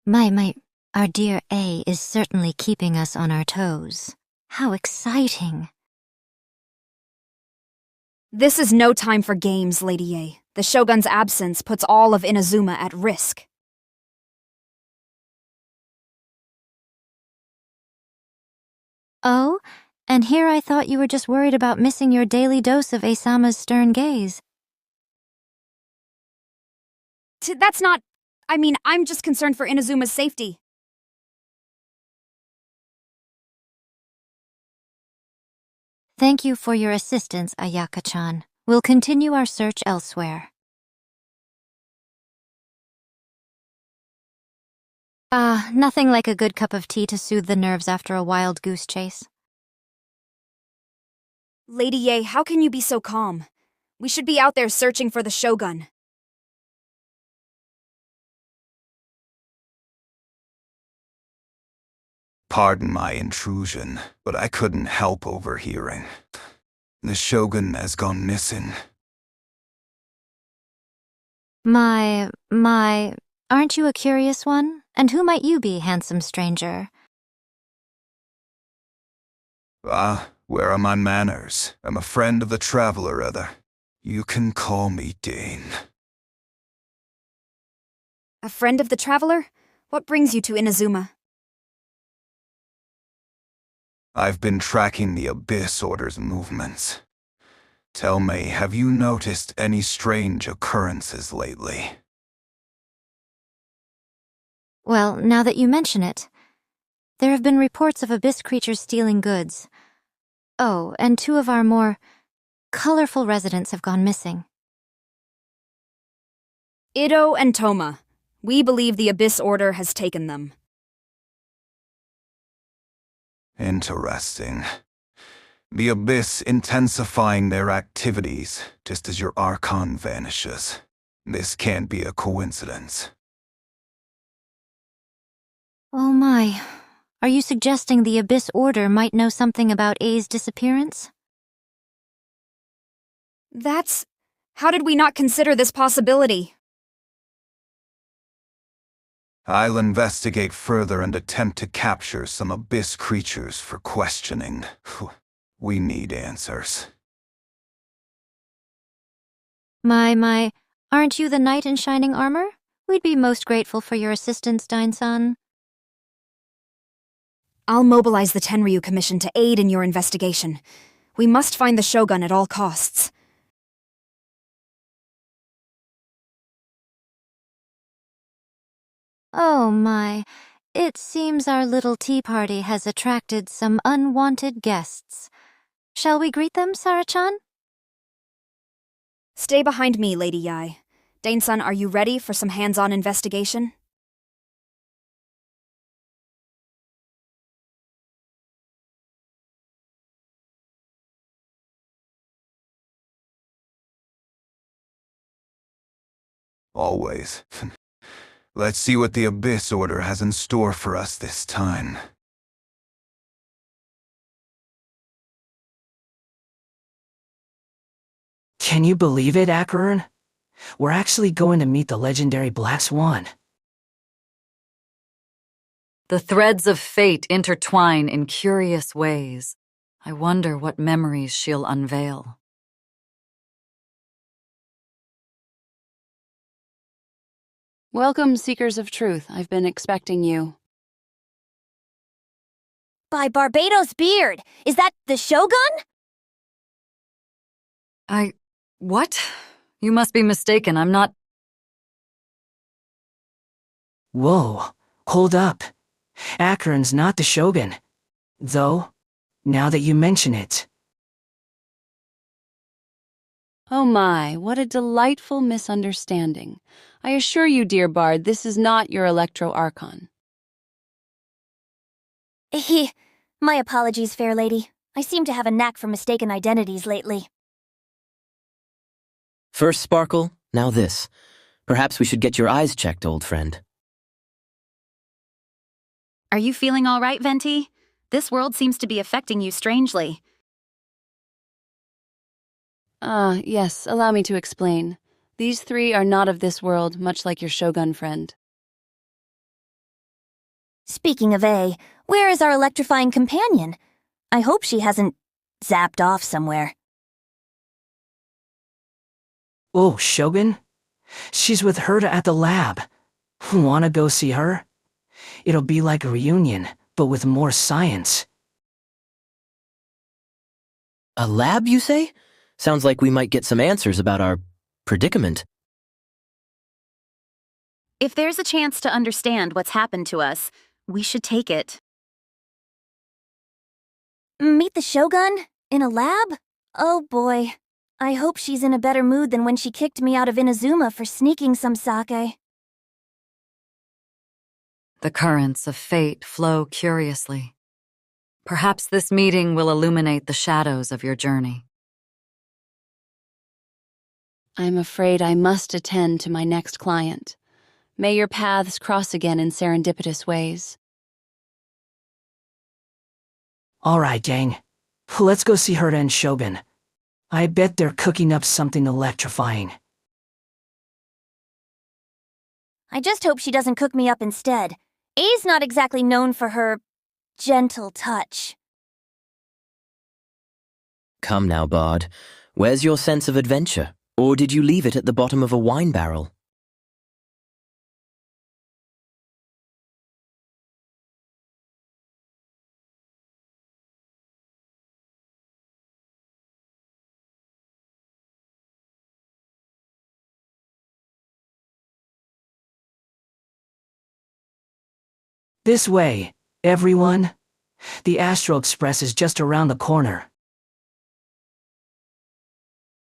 Our dear A is certainly keeping us on our toes. How exciting. This is no time for games, Lady A. The Shogun's absence puts all of Inazuma at risk. Oh, and here I thought you were just worried about missing your daily dose of Asama's stern gaze. That's not... I'm just concerned for Inazuma's safety. Thank you for your assistance, Ayaka-chan. We'll continue our search elsewhere. Nothing like a good cup of tea to soothe the nerves after a wild goose chase. Lady A, how can you be so calm? We should be out there searching for the Shogun. Pardon my intrusion, but I couldn't help overhearing. The Shogun has gone missing. Aren't you a curious one? And who might you be, handsome stranger? Where are my manners? I'm a friend of the traveler, rather. You can call me Dane. A friend of the traveler? What brings you to Inazuma? I've been tracking the Abyss Order's movements. Tell me, have you noticed any strange occurrences lately? Well, now that you mention it, there have been reports of Abyss creatures stealing goods. Oh, and 2 of our more colorful residents have gone missing. Ido and Toma. We believe the Abyss Order has taken them. Interesting. The Abyss intensifying their activities, just as your Archon vanishes. This can't be a coincidence. Oh my. Are you suggesting the Abyss Order might know something about A's disappearance? How did we not consider this possibility? I'll investigate further and attempt to capture some Abyss creatures for questioning. We need answers. Aren't you the knight in shining armor? We'd be most grateful for your assistance, Dine-san. I'll mobilize the Tenryu Commission to aid in your investigation. We must find the Shogun at all costs. Oh my. It seems our little tea party has attracted some unwanted guests. Shall we greet them, Sarah-chan? Stay behind me, Lady Yae. Dane-san, are you ready for some hands-on investigation? Always. Let's see what the Abyss Order has in store for us this time. Can you believe it, Acheron? We're actually going to meet the legendary Black Swan. The threads of fate intertwine in curious ways. I wonder what memories she'll unveil. Welcome, Seekers of Truth. I've been expecting you. By Barbados Beard! Is that the Shogun? What? You must be mistaken, I'm not... Whoa, hold up. Acheron's not the Shogun. Though, now that you mention it. Oh my, what a delightful misunderstanding. I assure you, dear Bard, this is not your Electro-Archon. My apologies, fair lady. I seem to have a knack for mistaken identities lately. First Sparkle, now this. Perhaps we should get your eyes checked, old friend. Are you feeling all right, Venti? This world seems to be affecting you strangely. Yes, allow me to explain. These 3 are not of this world, much like your Shogun friend. Speaking of A, where is our electrifying companion? I hope she hasn't zapped off somewhere. Oh, Shogun? She's with Herta at the lab. Wanna go see her? It'll be like a reunion, but with more science. A lab, you say? Sounds like we might get some answers about our predicament. If there's a chance to understand what's happened to us, we should take it. Meet the Shogun? In a lab? Oh boy. I hope she's in a better mood than when she kicked me out of Inazuma for sneaking some sake. The currents of fate flow curiously. Perhaps this meeting will illuminate the shadows of your journey. I'm afraid I must attend to my next client. May your paths cross again in serendipitous ways. Alright, gang. Let's go see Herta and Shogun. I bet they're cooking up something electrifying. I just hope she doesn't cook me up instead. A's not exactly known for her gentle touch. Come now, Bard. Where's your sense of adventure? Or did you leave it at the bottom of a wine barrel? This way, everyone. The Astral Express is just around the corner.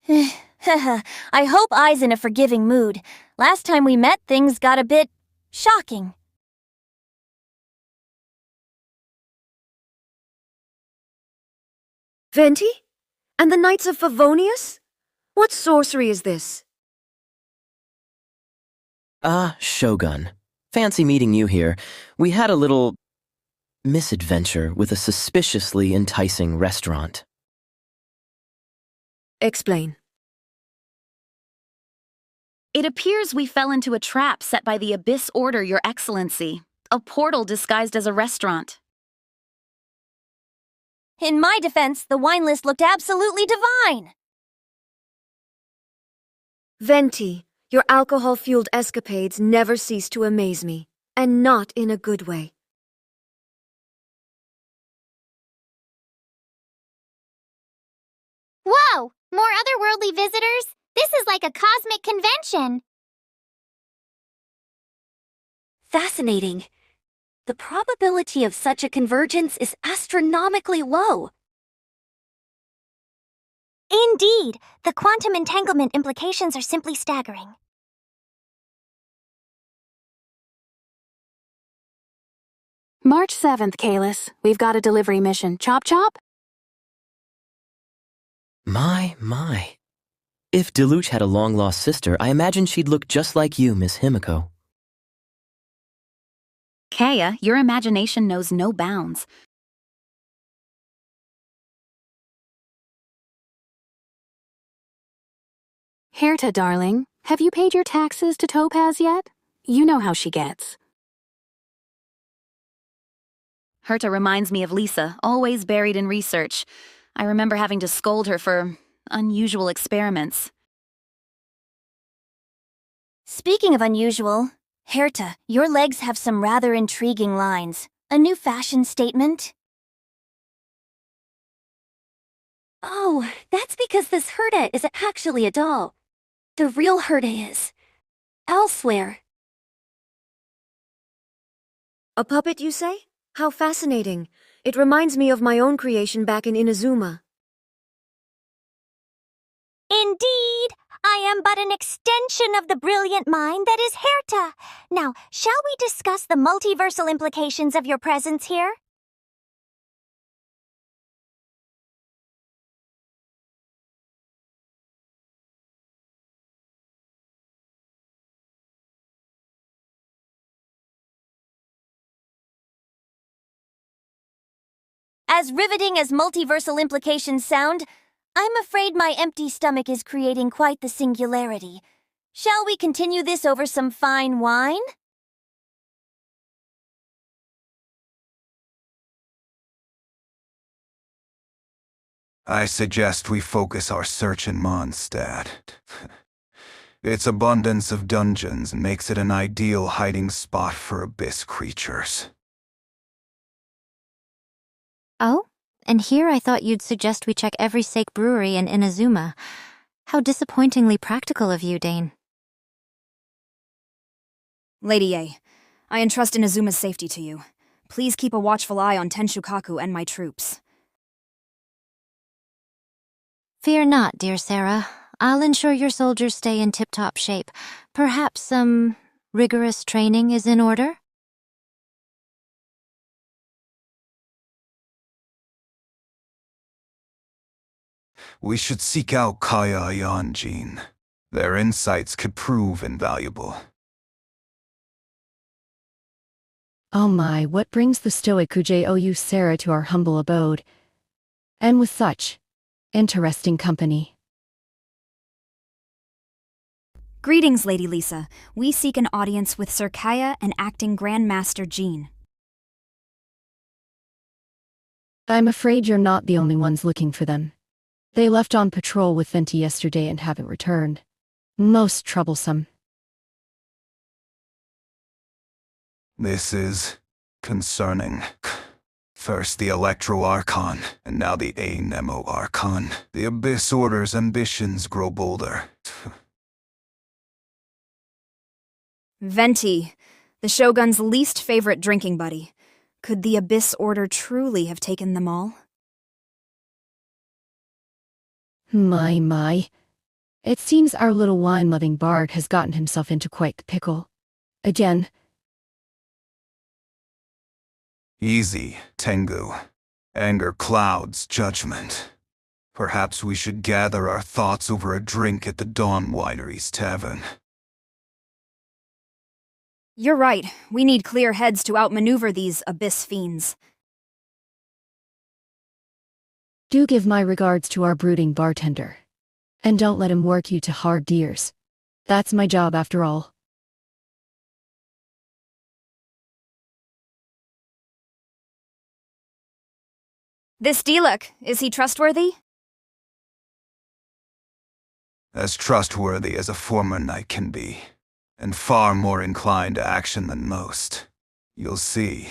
I hope I's in a forgiving mood. Last time we met, things got a bit shocking. Venti? And the Knights of Favonius? What sorcery is this? Shogun. Fancy meeting you here. We had a little misadventure with a suspiciously enticing restaurant. Explain. It appears we fell into a trap set by the Abyss Order, Your Excellency. A portal disguised as a restaurant. In my defense, the wine list looked absolutely divine. Venti, your alcohol-fueled escapades never cease to amaze me, and not in a good way. Whoa! More otherworldly visitors? This is like a cosmic convention. Fascinating. The probability of such a convergence is astronomically low. Indeed, the quantum entanglement implications are simply staggering. March 7th, Kalis. We've got a delivery mission. Chop chop? My. If Deluche had a long-lost sister, I imagine she'd look just like you, Miss Himiko. Kaya, your imagination knows no bounds. Herta, darling, have you paid your taxes to Topaz yet? You know how she gets. Herta reminds me of Lisa, always buried in research. I remember having to scold her for unusual experiments. Speaking of unusual, Herta, your legs have some rather intriguing lines. A new fashion statement? Oh, that's because this Herta isn't actually a doll. The real Herta is elsewhere. A puppet, you say? How fascinating. It reminds me of my own creation back in Inazuma. Indeed! I am but an extension of the brilliant mind that is Herta. Now, shall we discuss the multiversal implications of your presence here? As riveting as multiversal implications sound, I'm afraid my empty stomach is creating quite the singularity. Shall we continue this over some fine wine? I suggest we focus our search in Mondstadt. Its abundance of dungeons makes it an ideal hiding spot for abyss creatures. Oh? And here I thought you'd suggest we check every Sake brewery in Inazuma. How disappointingly practical of you, Dane. Lady A, I entrust Inazuma's safety to you. Please keep a watchful eye on Tenshukaku and my troops. Fear not, dear Sarah. I'll ensure your soldiers stay in tip-top shape. Perhaps some rigorous training is in order? We should seek out Kaya Yanjin. Their insights could prove invaluable. Oh my, what brings the stoic Kujou Sarah to our humble abode? And with such interesting company. Greetings, Lady Lisa. We seek an audience with Sir Kaya and Acting Grandmaster Jean. I'm afraid you're not the only ones looking for them. They left on patrol with Venti yesterday and haven't returned. Most troublesome. This is concerning. First the Electro Archon, and now the A-Nemo Archon. The Abyss Order's ambitions grow bolder. Venti, the Shogun's least favorite drinking buddy. Could the Abyss Order truly have taken them all? My. It seems our little wine-loving bard has gotten himself into quite the pickle. Again. Easy, Tengu. Anger clouds judgment. Perhaps we should gather our thoughts over a drink at the Dawn Winery's Tavern. You're right. We need clear heads to outmaneuver these Abyss fiends. Do give my regards to our brooding bartender. And don't let him work you to hard deers. That's my job after all. This Diluc, is he trustworthy? As trustworthy as a former knight can be, and far more inclined to action than most. You'll see.